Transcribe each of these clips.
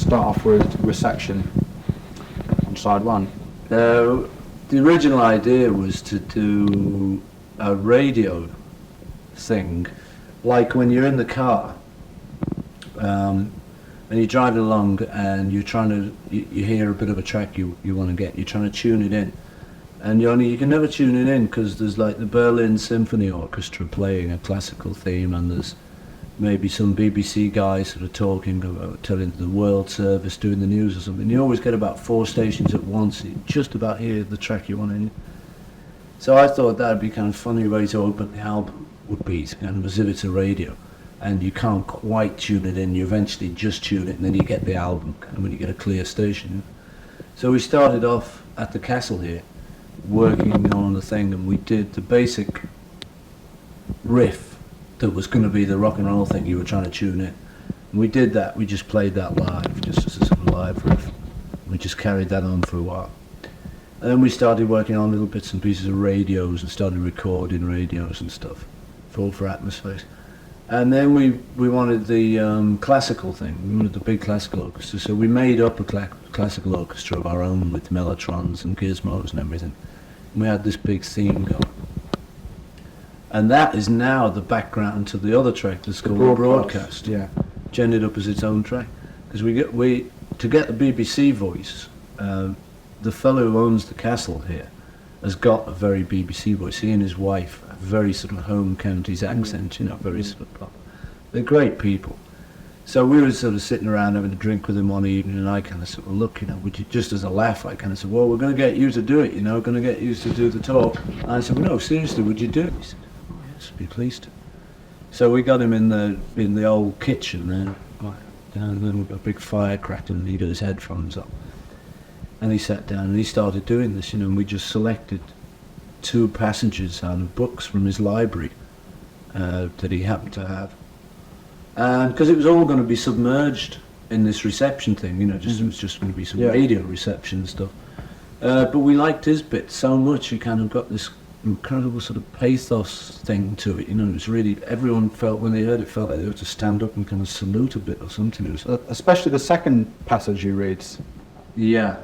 start off with section on side one. The original idea was to do a radio thing, like when you're in the car and you're driving along and you're trying to, you hear a bit of a track you want to get, you're trying to tune it in, and you can never tune it in because there's like the Berlin Symphony Orchestra playing a classical theme, and there's maybe some BBC guys sort of talking about, telling the World Service, doing the news or something. You always get about 4 stations at once, you just about hear the track you want in. So I thought that'd be kind of funny way to open the album, would be kind of as if it's a radio, and you can't quite tune it in, you eventually just tune it and then you get the album, and when you get a clear station. So we started off at the castle here, working on the thing, and we did the basic riff that was going to be the rock and roll thing you were trying to tune in. And we did that, we just played that live, just as a sort of live riff. We just carried that on for a while. And then we started working on little bits and pieces of radios and started recording radios and stuff, for atmospheres. And then we wanted the classical thing, we wanted the big classical orchestra, so we made up a classical orchestra of our own with mellotrons and gizmos and everything. And we had this big theme going. And that is now the background to the other track that's called Broadcast. Yeah. Which ended up as its own track. Because to get the BBC voice, the fellow who owns the castle here has got a very BBC voice. He and his wife have very sort of home counties accent, very sort of proper. They're great people. So we were sort of sitting around having a drink with him one evening, and I kind of sort of look, would you, just as a laugh, I kind of said, well, we're going to get you to do it, going to get you to do the talk. And I said, well, no, seriously, would you do it? He said, oh, yes, be pleased to. So we got him in the old kitchen there, down there with a big fire cracked, and he got his headphones up. And he sat down and he started doing this, and we just selected 2 passages out of books from his library that he happened to have. And because it was all going to be submerged in this reception thing, it was just going to be some radio reception and stuff. But we liked his bit so much, he kind of got this incredible sort of pathos thing to it. It was really, everyone felt, when they heard it, felt like they had to stand up and kind of salute a bit or something. It was, especially the second passage you read. Yeah.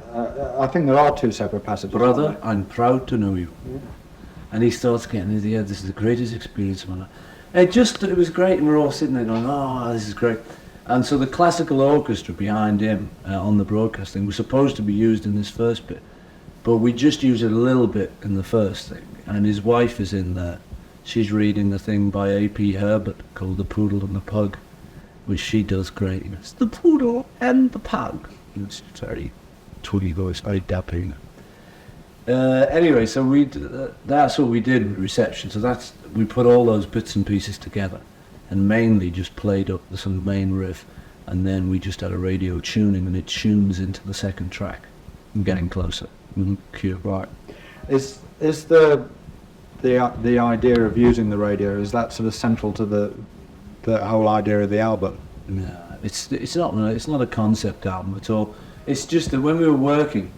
I think there are 2 separate passages. Brother, I'm proud to know you. Yeah. And he starts getting his, this is the greatest experience of my life. It was great, and we're all sitting there going, oh, this is great. And so the classical orchestra behind him on the broadcasting was supposed to be used in this first bit, but we just used it a little bit in the first thing. And his wife is in there. She's reading the thing by A.P. Herbert called The Poodle and the Pug, which she does great. It's the poodle and the pug. It's very twiggy voice, very dapping. Anyway, so that's what we did with reception. So we put all those bits and pieces together, and mainly just played up the sort of main riff, and then we just had a radio tuning, and it tunes into the second track. I'm getting closer. Cue. Right. Is the idea of using the radio, is that sort of central to the whole idea of the album? No, it's not a concept album at all. It's just that when we were working,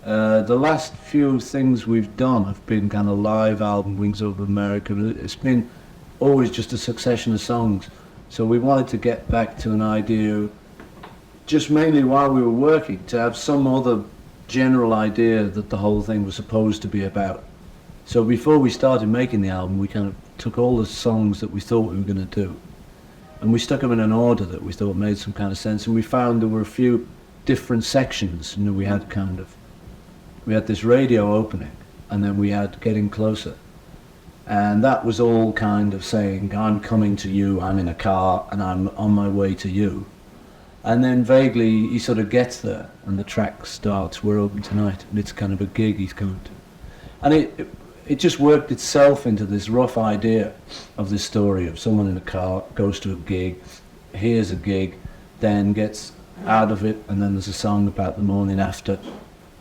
the last few things we've done have been kind of live album, Wings Over America. It's been always just a succession of songs. So we wanted to get back to an idea, just mainly while we were working, to have some other general idea that the whole thing was supposed to be about. So before we started making the album, we kind of took all the songs that we thought we were going to do, and we stuck them in an order that we thought made some kind of sense, and we found there were a few different sections. We had this radio opening, and then we had Getting Closer, and that was all kind of saying, I'm coming to you, I'm in a car, and I'm on my way to you. And then vaguely he sort of gets there, and the track starts, We're Open Tonight, and it's kind of a gig he's going to. And it just worked itself into this rough idea of this story of someone in a car, goes to a gig, hears a gig, then gets out of it, and then there's a song about the morning after,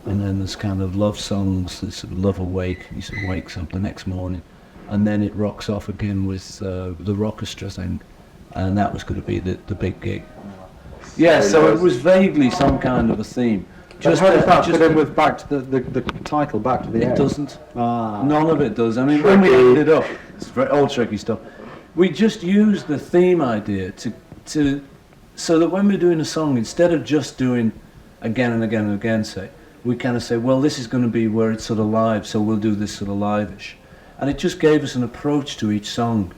and then there's kind of love songs, this sort of love awake, he sort of wakes up the next morning, and then it rocks off again with the rockestra thing, and that was going to be the big gig. Yeah, so it was vaguely some kind of a theme. Just how does that fit in with back to the title, Back to the Egg? It doesn't. None of it does. I mean, when we ended up, it's very old tricky stuff. We just used the theme idea to so that when we're doing a song, instead of just doing again and again and again, say, we kind of say, well, this is going to be where it's sort of live, so we'll do this sort of live-ish. And it just gave us an approach to each song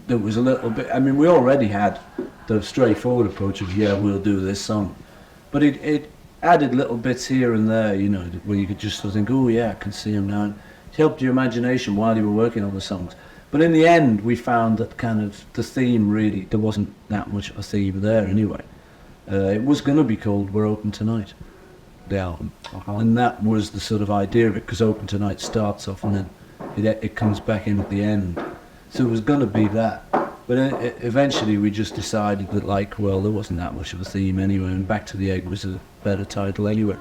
that was a little bit, I mean, we already had the straightforward approach of, yeah, we'll do this song. But it added little bits here and there, you know, where you could just sort of think, oh yeah, I can see him now. It helped your imagination while you were working on the songs. But in the end, we found that kind of the theme really, there wasn't that much of a theme there anyway. It was going to be called We're Open Tonight, the album. And that was the sort of idea of it, because Open Tonight starts off and then it comes back in at the end. So it was going to be that. But eventually we just decided that, like, well, there wasn't that much of a theme anyway, and Back to the Egg was a better title anyway.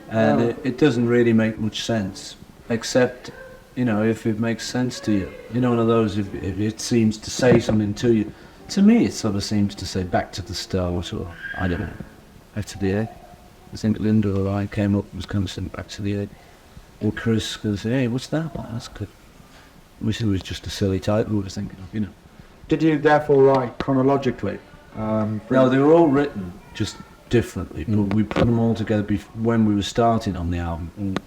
And it doesn't really make much sense, except, you know, if it makes sense to you. You know, one of those, if it seems to say something to you. To me, it sort of seems to say Back to the Start, or, I don't know, Back to the Egg. I think Linda or I came up and was kind of saying Back to the Egg. Or Chris goes, hey, what's that? Well, that's good. Wish it was just a silly title we were thinking of, you know. Did you therefore write chronologically? No, they were all written just differently. We put them all together when we were starting on the album.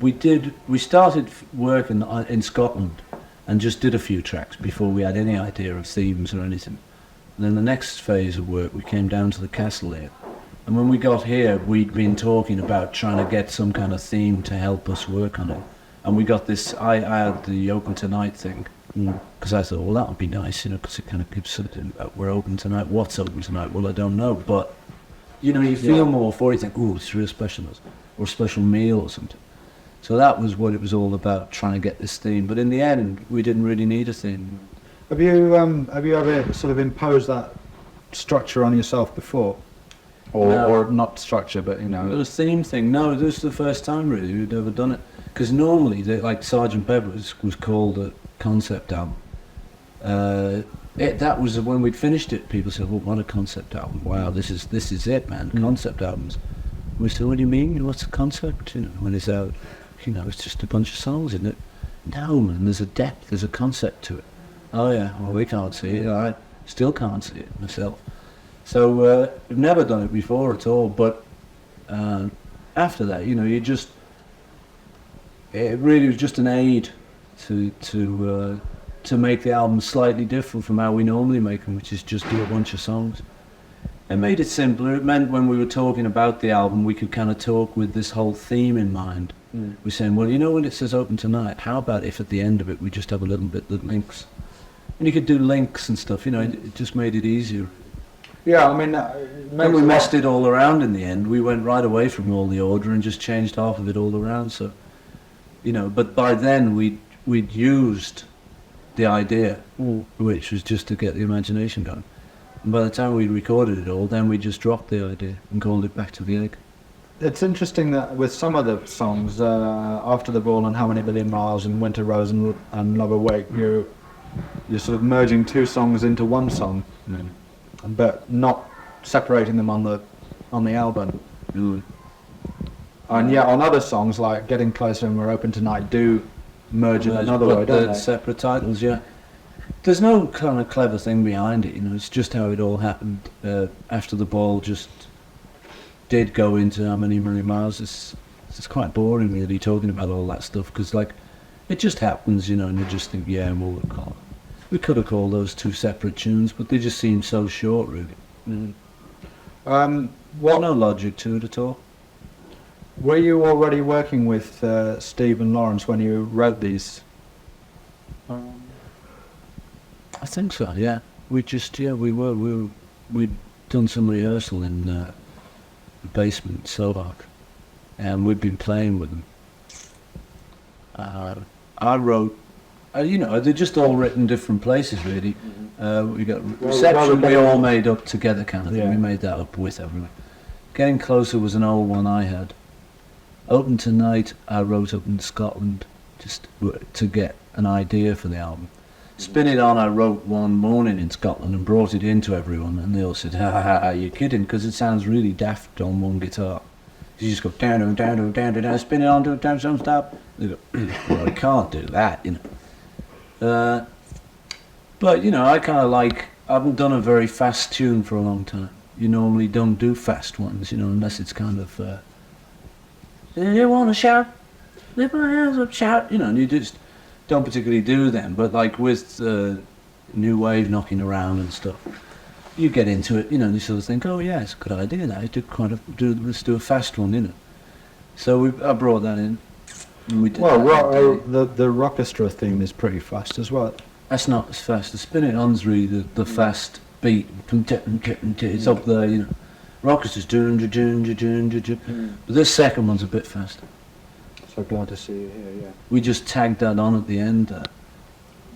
We started working in Scotland and just did a few tracks before we had any idea of themes or anything. And then the next phase of work, we came down to the castle here. And when we got here, we'd been talking about trying to get some kind of theme to help us work on it. And we got this, I had the Open Tonight thing, because I thought, well, that would be nice, you know, because it kind of gives something about we're open tonight. What's open tonight? Well, I don't know, but, you know, you feel more for it, you think, ooh, it's real special, or a special meal or something. So that was what it was all about, trying to get this theme. But in the end, we didn't really need a theme. Have you ever sort of imposed that structure on yourself before? Or not structure, but, you know. The theme thing, no, this was the first time really we'd ever done it. Because normally, like Sgt. Pepper was called a concept album. That was when we'd finished it, people said, well, what a concept album. Wow, this is it, man, concept albums. We said, what do you mean? What's a concept? You know, when it's out, you know, it's just a bunch of songs, isn't it? No, man, there's a depth, there's a concept to it. Oh yeah, well, we can't see it. I still can't see it myself. So we've never done it before at all, but after that, you know, it really was just an aid to make the album slightly different from how we normally make them, which is just do a bunch of songs. It made it simpler. It meant when we were talking about the album, we could kind of talk with this whole theme in mind. We're saying, well, you know, when it says Open Tonight, how about if at the end of it we just have a little bit that links? And you could do links and stuff, you know, it just made it easier. Yeah, I mean, and we messed it all around in the end. We went right away from all the order and just changed half of it all around. So, you know, but by then we'd used the idea, which was just to get the imagination going. And by the time we recorded it all, then we just dropped the idea and called it Back to the Egg. It's interesting that with some of the songs, After the Ball and How Many Billion Miles and Winter Rose and Love Awake, you're sort of merging two songs into one song. But not separating them on the album. And yet on other songs like Getting Closer and We're Open Tonight do merge in another way, don't they? Separate titles, yeah. There's no kind of clever thing behind it, you know, it's just how it all happened. After the Ball just did go into How Many Million Miles. It's quite boring really talking about all that stuff, because like it just happens, you know, and you just think, yeah, well, we could have called those two separate tunes, but they just seem so short, really. No logic to it at all. Were you already working with Steve and Lawrence when you wrote these? I think so, yeah. We'd done some rehearsal in the basement, Sobak, and we'd been playing with them. I wrote, you know, they're just all written different places, really. We got Reception, we all made up together, kind of thing. We made that up with everyone. Getting Closer was an old one I had. Open Tonight, I wrote up in Scotland, just to get an idea for the album. Spin It On, I wrote one morning in Scotland and brought it in to everyone, and they all said, ha, you're kidding, because it sounds really daft on one guitar. You just go down, down, down, down, spin it on, do down, some stop. They go, well, I can't do that, you know. But you know, I kind of like I haven't done a very fast tune for a long time. You normally don't do fast ones, you know, unless it's kind of, do you want to shout? Lift my hands up, shout, you know, and you just don't particularly do them. But like with new wave knocking around and stuff, you get into it, you know, and you sort of think, oh yeah, it's a good idea now. Let's do a fast one, you know. So I brought that in. And we did the Rockestra theme is pretty fast as well. That's not as fast. The Spin It On's really the fast beat. It's up there, you know. Rockers dun. But this second one's a bit faster. So glad to see you here. Yeah. We just tagged that on at the end there.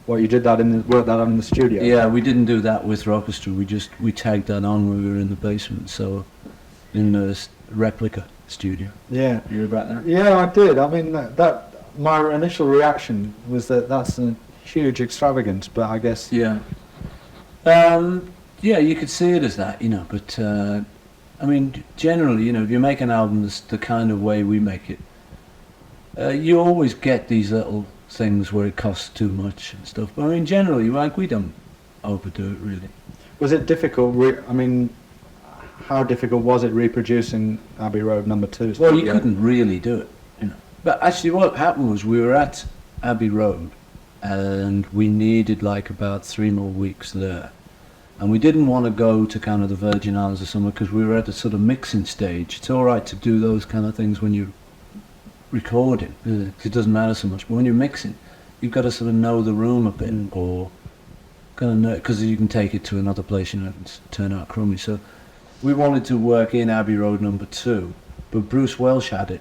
Well, you did that worked that on in the studio. Yeah, we didn't do that with Rockestra. We tagged that on when we were in the basement. So in the replica studio. Yeah. You were about that? Yeah, I did. I mean, that my initial reaction was that's a huge extravagance, but I guess. Yeah. Yeah, you could see it as that, you know. But I mean, generally, you know, if you make an album the kind of way we make it, you always get these little things where it costs too much and stuff. But I mean, generally, like, we don't overdo it really. Was it difficult? I mean, how difficult was it reproducing Abbey Road number 2? Well, you couldn't really do it, you know. But actually, what happened was we were at Abbey Road, and we needed like about 3 more weeks there, and we didn't want to go to kind of the Virgin Islands or somewhere because we were at a sort of mixing stage. It's all right to do those kind of things when you're recording, because it doesn't matter so much. But when you're mixing, you've got to sort of know the room a bit, or kind of know, because you can take it to another place, you know, and turn out crummy. So we wanted to work in Abbey Road number 2, but Bruce Welsh had it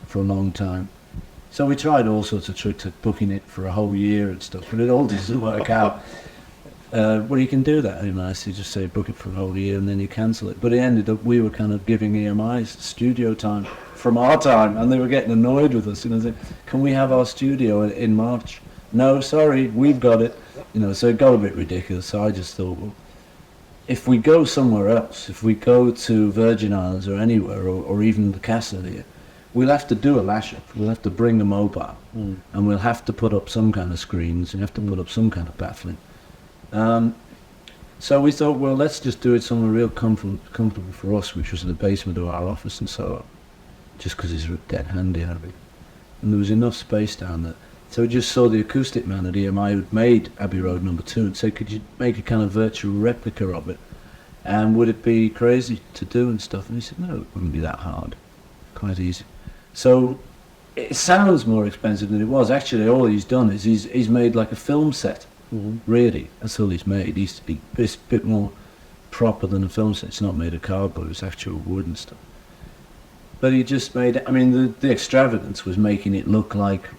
for a long time. So we tried all sorts of tricks at booking it for a whole year and stuff, but it all doesn't work out. Well, you can do that, you know, so you just say book it for a whole year and then you cancel it. But it ended up, we were kind of giving EMIs studio time from our time, and they were getting annoyed with us, you know, saying, can we have our studio in March? No, sorry, we've got it. You know, so it got a bit ridiculous. So I just thought, well, if we go somewhere else, if we go to Virgin Islands or anywhere, or even the castle here, we'll have to do a lash-up. We'll have to bring the mobile, and we'll have to put up some kind of screens, and have to put up some kind of baffling. So we thought, well, let's just do it somewhere real comfortable for us, which was in the basement of our office, and so on, just because it's dead handy, and there was enough space down there. So we just saw the acoustic man at EMI who'd made Abbey Road number 2 and said, could you make a kind of virtual replica of it? And would it be crazy to do and stuff? And he said, no, it wouldn't be that hard. Quite easy. So it sounds more expensive than it was. Actually, all he's done is he's made like a film set. Really, that's all he's made. It's a bit more proper than a film set. It's not made of cardboard, it's actual wood and stuff. But he just made, I mean, the extravagance was making it look like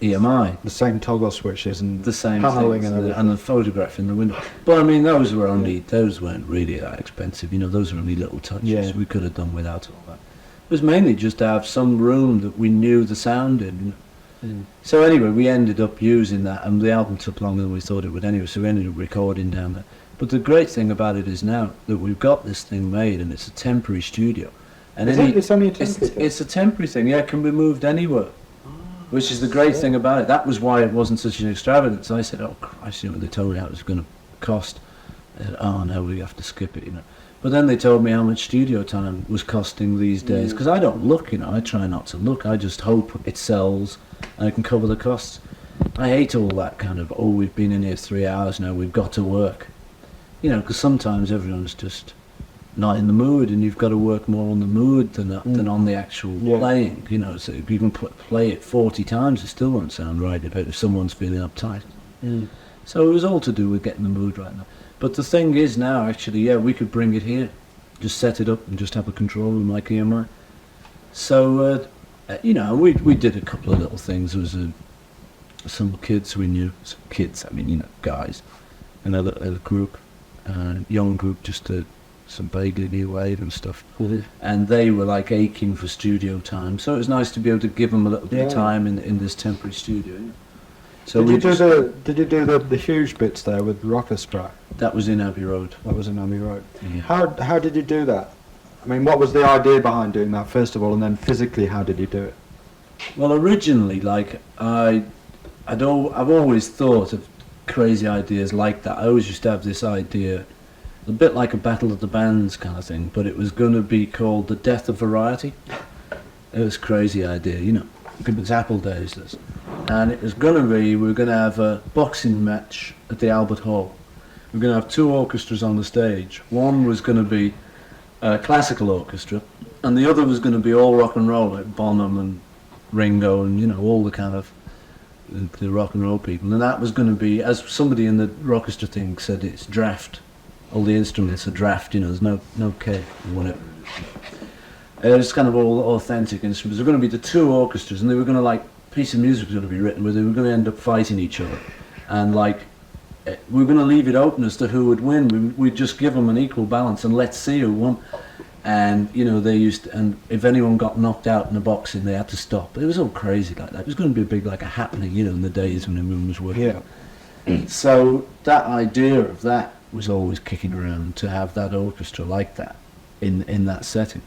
EMI. The same toggle switches and the same paneling things, and the photograph in the window. But I mean, those weren't really that expensive. You know, those were only little touches. Yeah. We could have done without all that. It was mainly just to have some room that we knew the sound in. So anyway, we ended up using that, and the album took longer than we thought it would anyway. So we ended up recording down there. But the great thing about it is now that we've got this thing made, and it's a temporary studio. And it's only a temporary thing? It's a temporary thing. Yeah, it can be moved anywhere. Which is the great thing about it. That was why it wasn't such an extravagance. I said, oh Christ, you know, they told me how it was going to cost. I said, oh no, we have to skip it, you know. But then they told me how much studio time was costing these days. Because I don't look, you know, I try not to look. I just hope it sells and I can cover the costs. I hate all that kind of, oh, we've been in here 3 hours now, we've got to work. You know, because sometimes everyone's just not in the mood, and you've got to work more on the mood than on the actual playing, you know. So if you can play it 40 times, it still won't sound right if someone's feeling uptight. So it was all to do with getting the mood right now. But the thing is now, actually, yeah, we could bring it here, just set it up and just have a control room like EMI. So, you know, we did a couple of little things. There was some kids we knew, I mean, you know, guys, another group, young group, just some vaguely new wave and stuff, and they were like aching for studio time, so it was nice to be able to give them a little bit of time in this temporary studio. So did you do the huge bits there with Rockestra? That was in Abbey Road. That was in Abbey Road. Yeah. How did you do that? I mean, what was the idea behind doing that first of all, and then physically, how did you do it? Well, originally, like I've always thought of crazy ideas like that. I always used to have this idea, a bit like a Battle of the Bands kind of thing, but it was going to be called The Death of Variety. It was a crazy idea, you know. It was Apple days, this. And it was going to be, we were going to have a boxing match at the Albert Hall. We were going to have two orchestras on the stage. One was going to be a classical orchestra, and the other was going to be all rock and roll, like Bonham and Ringo and, you know, all the kind of the rock and roll people. And that was going to be, as somebody in the orchestra thing said, it's draft. All the instruments are draft, you know, there's no kit or whatever. It's kind of all authentic instruments. There were going to be the two orchestras, and they were going to, like, piece of music was going to be written where they were going to end up fighting each other. And, like, we were going to leave it open as to who would win. We'd just give them an equal balance and let's see who won. And, you know, they used to, and if anyone got knocked out in the boxing, they had to stop. It was all crazy like that. It was going to be a big, like, a happening, you know, in the days when everyone was working. Yeah. So that idea of that was always kicking around, to have that orchestra like that in that setting.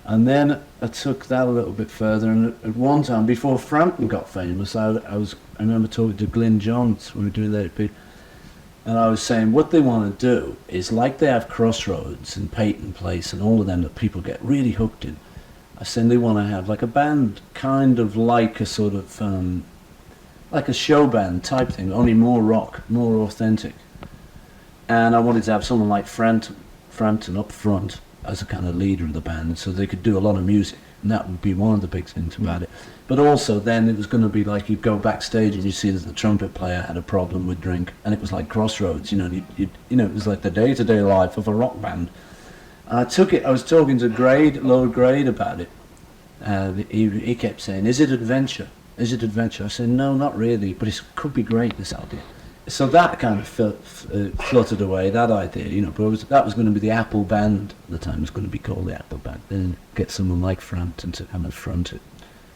And then I took that a little bit further, and at one time, before Frampton got famous, I remember talking to Glyn Johns when we were doing that, and I was saying what they want to do is, like they have Crossroads and Peyton Place and all of them that people get really hooked in. I was saying they want to have like a band, kind of like a sort of, like a show band type thing, only more rock, more authentic. And I wanted to have someone like Frampton up front as a kind of leader of the band, so they could do a lot of music, and that would be one of the big things about it. But also then it was going to be like, you'd go backstage and you see that the trumpet player had a problem with drink, and it was like Crossroads, you know, you know, it was like the day-to-day life of a rock band. And I was talking to Lord Grade about it. He kept saying, is it adventure? Is it adventure? I said, no, not really, but it could be great, this idea. So that kind of fluttered away, that idea, you know, but that was going to be the Apple Band at the time. It was going to be called the Apple Band. Then get someone like Frampton to kind of front it.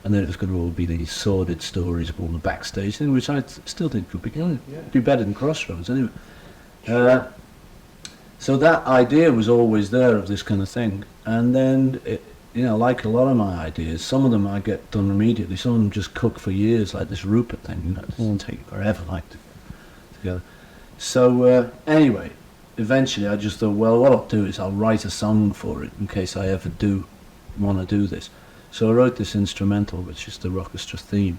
And then it was going to all be these sordid stories of all the backstage thing, which I still think could be better than Crossroads anyway. So that idea was always there of this kind of thing. And then, you know, like a lot of my ideas, some of them I get done immediately, some of them just cook for years, like this Rupert thing, you know, it doesn't take forever, like together. So anyway, eventually I just thought, well, what I'll do is I'll write a song for it in case I ever do want to do this. So I wrote this instrumental, which is the orchestra theme,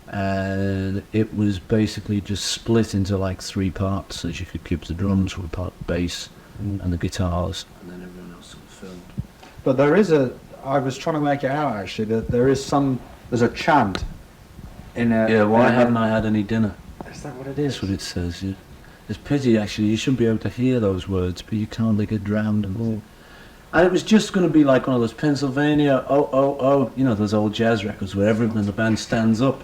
and it was basically just split into like three parts, as you could give the drums were part bass and the guitars, and then everyone else sort of filled. But I was trying to make it out actually, that there's a chant in a... Yeah, why haven't I had any dinner? Is that what it That's is? what it says, yeah. It's pity actually, you should be able to hear those words, but you can't, they get drowned and all. And it was just going to be like one of those Pennsylvania, oh, oh, oh, you know, those old jazz records where everyone in the band stands up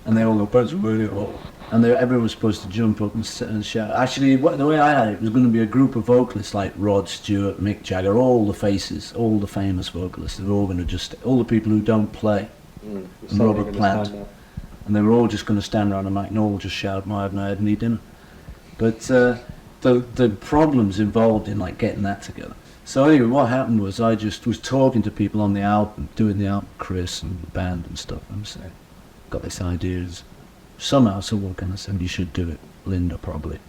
and they all go, Pennsylvania, oh. And everyone was supposed to jump up and shout. Actually, the way I had it was going to be a group of vocalists like Rod Stewart, Mick Jagger, all the faces, all the famous vocalists. They were all going to just, all the people who don't play, and Robert Plant. And they were all just going to stand around the mic and all just shout, why haven't I had any dinner? But the problems involved in like getting that together. So anyway, what happened was I just was talking to people on the album, doing the album, Chris and the band and stuff, and saying, got this idea. Somehow someone kind of said, you should do it. Linda probably.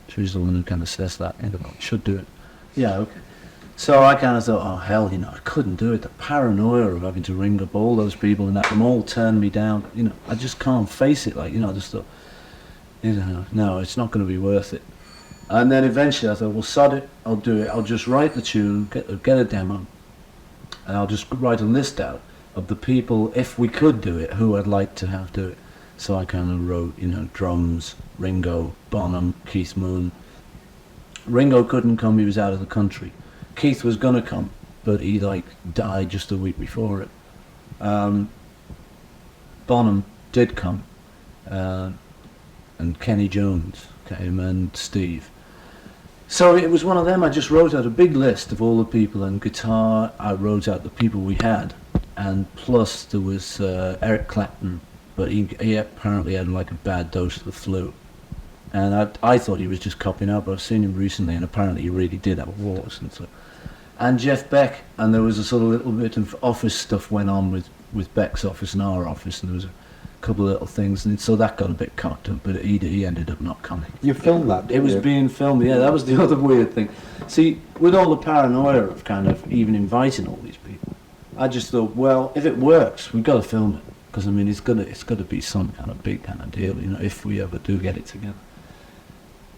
She's the one who kind of says that. Should do it. Yeah, okay. So I kind of thought, oh hell, you know, I couldn't do it. The paranoia of having to ring up all those people and that them all turn me down. You know, I just can't face it. Like, you know, I just thought, you know, no, it's not going to be worth it. And then eventually I thought, well, sod it, I'll do it. I'll just write the tune, get a demo, and I'll just write a list out of the people, if we could do it, who I'd like to have do it. So I kind of wrote, you know, drums, Ringo, Bonham, Keith Moon. Ringo couldn't come, he was out of the country. Keith was going to come, but he like died just a week before it. Bonham did come, and Kenny Jones came, and Steve. So it was one of them. I just wrote out a big list of all the people, and guitar, I wrote out the people we had, and plus there was Eric Clapton, but he apparently had like a bad dose of the flu. And I thought he was just copying out, but I've seen him recently, and apparently he really did have a voice. And Jeff Beck, and there was a sort of little bit of office stuff went on with Beck's office and our office, and there was a couple of little things, and so that got a bit cocked up, but he ended up not coming. You filmed that, It didn't was you? being filmed, yeah, that was the other weird thing. See, with all the paranoia of kind of even inviting all these people, I just thought, well, if it works, we've got to film it. Because, I mean, it's got to be some kind of big kind of deal, you know, if we ever do get it together.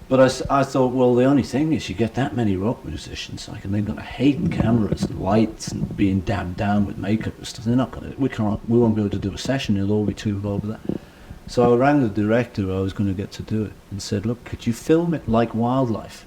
But I thought, well, the only thing is you get that many rock musicians, like, and they're going to hate cameras and lights and being dabbed down with makeup and stuff. They're not going to, we won't be able to do a session, they'll all be too involved with that. So I rang the director who I was going to get to do it and said, look, could you film it like wildlife?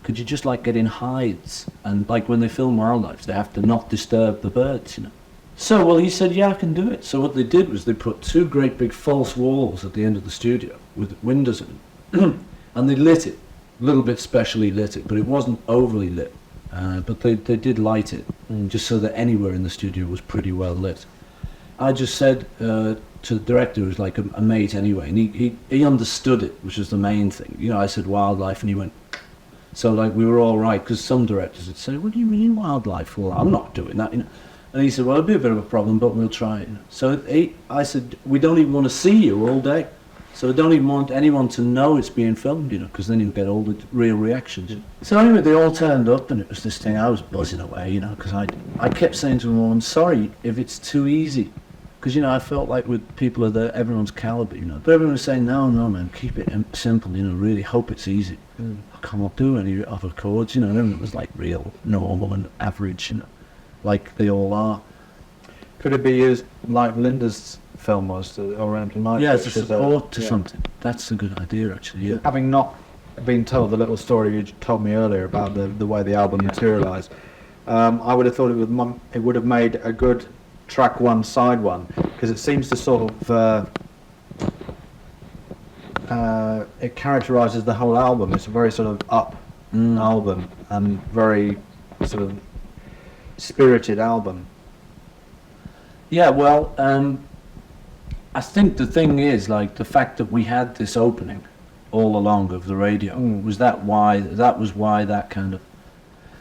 Could you just, like, get in hides? And, like, when they film wildlife, they have to not disturb the birds, you know. So, well, he said, yeah, I can do it. So what they did was they put 2 great big false walls at the end of the studio with windows in them. And they lit it, a little bit specially lit it, but it wasn't overly lit. But they did light it, just so that anywhere in the studio was pretty well lit. I just said to the director, who was like a mate anyway, and he understood it, which was the main thing. You know, I said wildlife, and he went, so like we were all right, because some directors would say, what do you mean wildlife? Well, I'm not doing that, you know. And he said, well, it'll be a bit of a problem, but we'll try it. You know. So I said, we don't even want to see you all day. So I don't even want anyone to know it's being filmed, you know, because then you'll get all the real reactions. Yeah. So anyway, they all turned up, and it was this thing. I was buzzing away, you know, because I kept saying to them, well, I'm sorry if it's too easy. Because, you know, I felt like with people of everyone's calibre, you know. But everyone was saying, no, man, keep it simple, you know, really hope it's easy. I can't do any other chords, you know, and everyone was like real normal and average, you know, like they all are. Could it be used like Linda's film was, Oriental Night? Yeah, as a support to something. That's a good idea, actually, yeah. Having not been told the little story you told me earlier about the way the album materialised, I would have thought it would have made a good track 1, side 1, because it seems to sort of it characterises the whole album. It's a very sort of up album and very sort of spirited album. Yeah, well, I think the thing is, like, the fact that we had this opening all along of the radio, was that was why that kind of...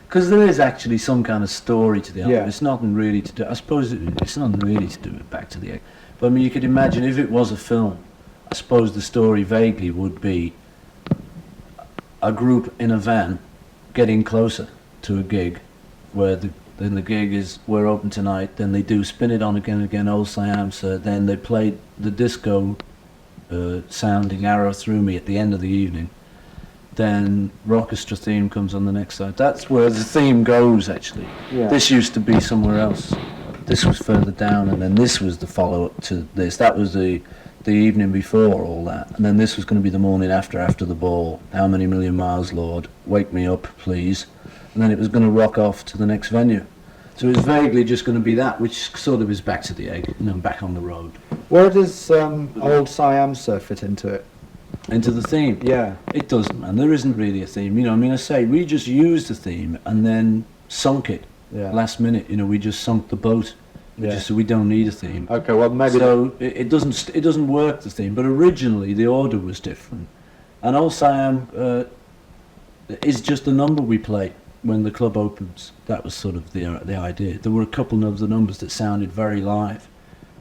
Because there is actually some kind of story to the album. Yeah. It's nothing really to do... I suppose it's nothing really to do with Back to the Egg. But, I mean, you could imagine if it was a film, I suppose the story vaguely would be a group in a van getting closer to a gig where then the gig is, we're open tonight, then they do Spin It On Again and Again, Old Siam, so then they played the disco sounding Arrow Through Me at the end of the evening. Then Rockestra theme comes on the next side. That's where the theme goes, actually. Yeah. This used to be somewhere else. This was further down, and then this was the follow-up to this. That was the evening before all that. And then this was going to be the morning after the ball. How many million miles, Lord? Wake me up, please. And then it was going to rock off to the next venue. So it was vaguely just going to be that, which sort of is Back to the Egg, you know, back on the road. Where does Old Siam Sir fit into it? Into the theme? Yeah. It doesn't, man. There isn't really a theme. You know, I mean, I say, we just used the theme and then sunk it last minute. You know, we just sunk the boat. We don't need a theme. Okay, well, maybe... So it doesn't work, the theme. But originally, the order was different. And Old Siam is just a number we play when the club opens. That was sort of the idea. There were a couple of the numbers that sounded very live.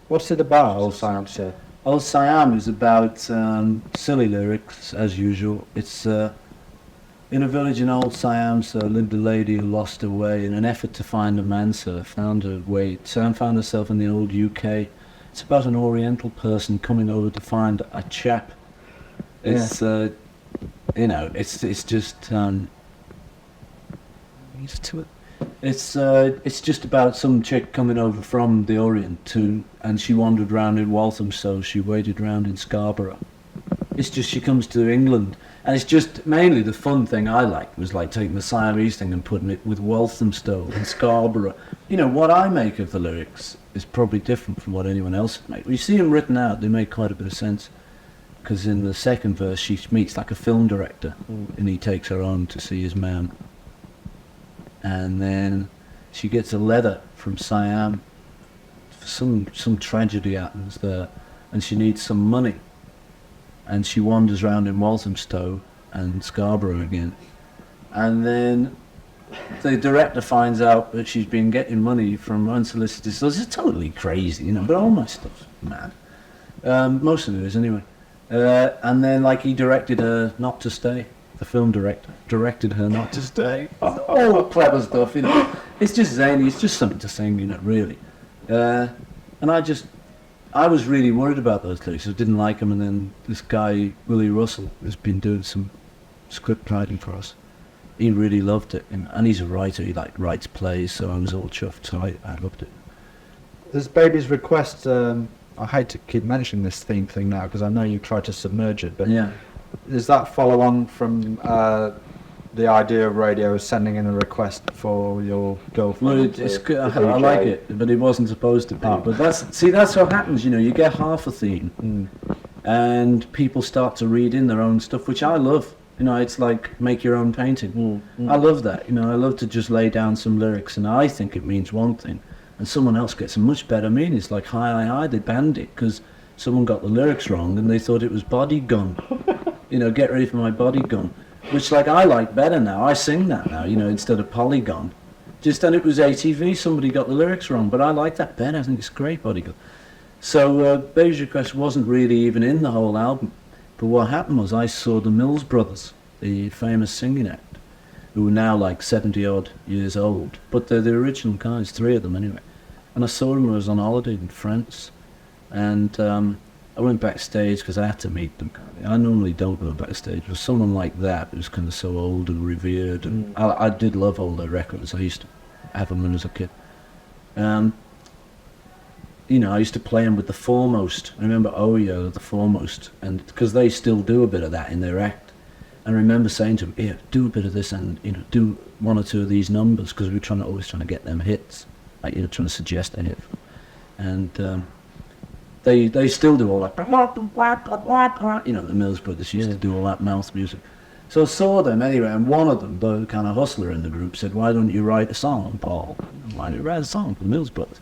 What's it about, Old Siam Sir? Old Siam is about silly lyrics, as usual. It's in a village in Old Siam, sir, lived a lady who lost her way. In an effort to find a man, sir, found her way. Sam found herself in the old UK. It's about an Oriental person coming over to find a chap. It's you know, it's just it's just about some chick coming over from the Orient and she wandered round in Walthamstow, she waited round in Scarborough. It's just she comes to England, and it's just mainly the fun thing I liked was like taking the Siamese thing and putting it with Walthamstow and Scarborough. You know, what I make of the lyrics is probably different from what anyone else would make. When you see them written out, they make quite a bit of sense. Because in the second verse, she meets like a film director, and he takes her on to see his man. And then she gets a letter from Siam. Some tragedy happens there, and she needs some money. And she wanders around in Walthamstow and Scarborough again. And then the director finds out that she's been getting money from unsolicited sources. It's totally crazy, you know, but all my stuff's mad. Most of it is anyway. And then like he directed her not to stay. The film director directed her not to stay. All clever stuff, you know. It's just zany. It's just something to sing, you know, really. And I was really worried about those lyrics. I didn't like them. And then this guy Willie Russell has been doing some script writing for us. He really loved it, and he's a writer. He like writes plays, so I was all chuffed. So I loved it. There's Baby's Request. I hate to keep mentioning this theme thing now because I know you tried to submerge it, but Yeah. does that follow on from the idea of radio sending in a request for your girlfriend? Well, it's good. I like it, but it wasn't supposed to be. But that's what happens. You know, you get half a theme, and people start to read in their own stuff, which I love. You know, it's like make your own painting. I love that. You know, I love to just lay down some lyrics, and I think it means one thing, and someone else gets a much better meaning. It's like hi, they banned it because someone got the lyrics wrong, and they thought it was body gun. You know, get ready for my body gun, which like I like better now. I sing that now, you know, instead of polygon. Just then it was ATV. Somebody got the lyrics wrong, but I like that better. I think it's great, body gun. So Baby's Request wasn't really even in the whole album. But what happened was I saw the Mills Brothers, the famous singing act, who are now like 70-odd years old. But they're the original guys, 3 of them anyway. And I saw them when I was on holiday in France. And I went backstage because I had to meet them. I normally don't go backstage. But someone like that who's kind of so old and revered. And I did love all their records. I used to have them when I was a kid. You know, I used to play them with the Foremost. I remember Oyo, the Foremost, and because they still do a bit of that in their act. And I remember saying to them, "Here, do a bit of this, and you know, do 1 or 2 of these numbers," because we were always trying to get them hits, like you know, trying to suggest a hit. And they still do all that. You know, the Mills Brothers used to do all that mouth music. So I saw them anyway, and one of them, the kind of hustler in the group, said, "Why don't you write a song, Paul? Why don't you write a song for the Mills Brothers?"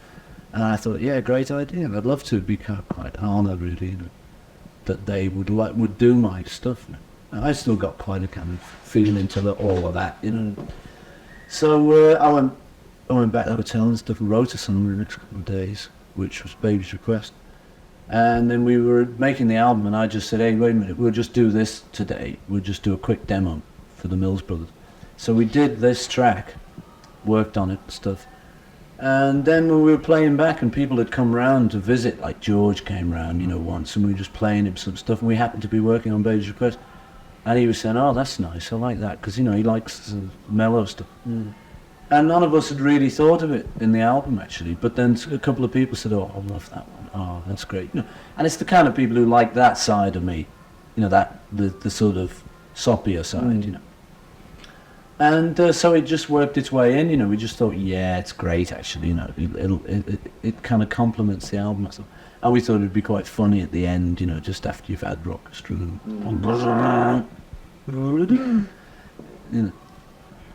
And I thought, yeah, great idea. I'd love to be quite honoured, really, you know, that they would do my stuff. And I still got quite a kind of feeling to all of that, you know. So I went back to the hotel and stuff and wrote a song in the next couple of days, which was Baby's Request. And then we were making the album, and I just said, "Hey, wait a minute, we'll just do this today. We'll just do a quick demo for the Mills Brothers." So we did this track, worked on it and stuff. And then when we were playing back and people had come round to visit, like George came round, you know, once, and we were just playing him some stuff, and we happened to be working on Baby's Request, and he was saying, "Oh, that's nice, I like that," because, you know, he likes the mellow stuff. And none of us had really thought of it in the album, actually, but then a couple of people said, "Oh, I love that one, oh, that's great." You know, and it's the kind of people who like that side of me, you know, that the sort of soppier side, you know. And so it just worked its way in, you know. We just thought, yeah, it's great, actually, you know. It kind of complements the album. And we thought it'd be quite funny at the end, you know, just after you've had orchestra. You know.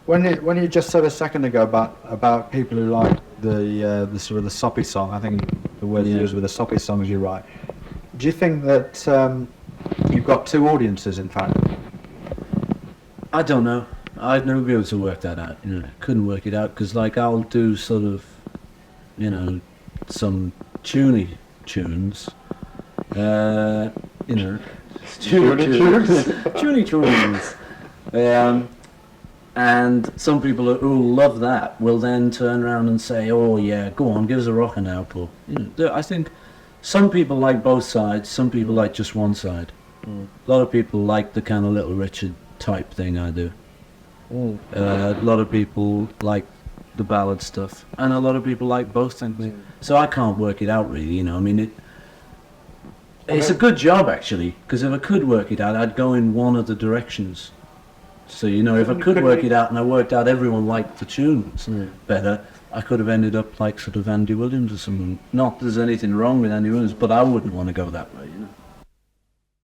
When you just said a second ago about people who like the sort of the soppy song, I think the word you use with the soppy songs you write. Do you think that you've got 2 audiences, in fact? I don't know. I'd never be able to work that out, you know. Couldn't work it out, because like I'll do sort of, you know, some tunes, you know, tunes. And some people who love that will then turn around and say, "Oh yeah, go on, give us a rocker now, Paul." You know, I think some people like both sides, some people like just one side. A lot of people like the kind of Little Richard type thing I do. A lot of people like the ballad stuff, and a lot of people like both things. So I can't work it out, really, you know. I mean, it's a good job, actually, because if I could work it out, I'd go in one of the directions. So, you know, if I could work it out and I worked out everyone liked the tunes better, I could have ended up like sort of Andy Williams or someone. Not that there's anything wrong with Andy Williams, but I wouldn't want to go that way, you know.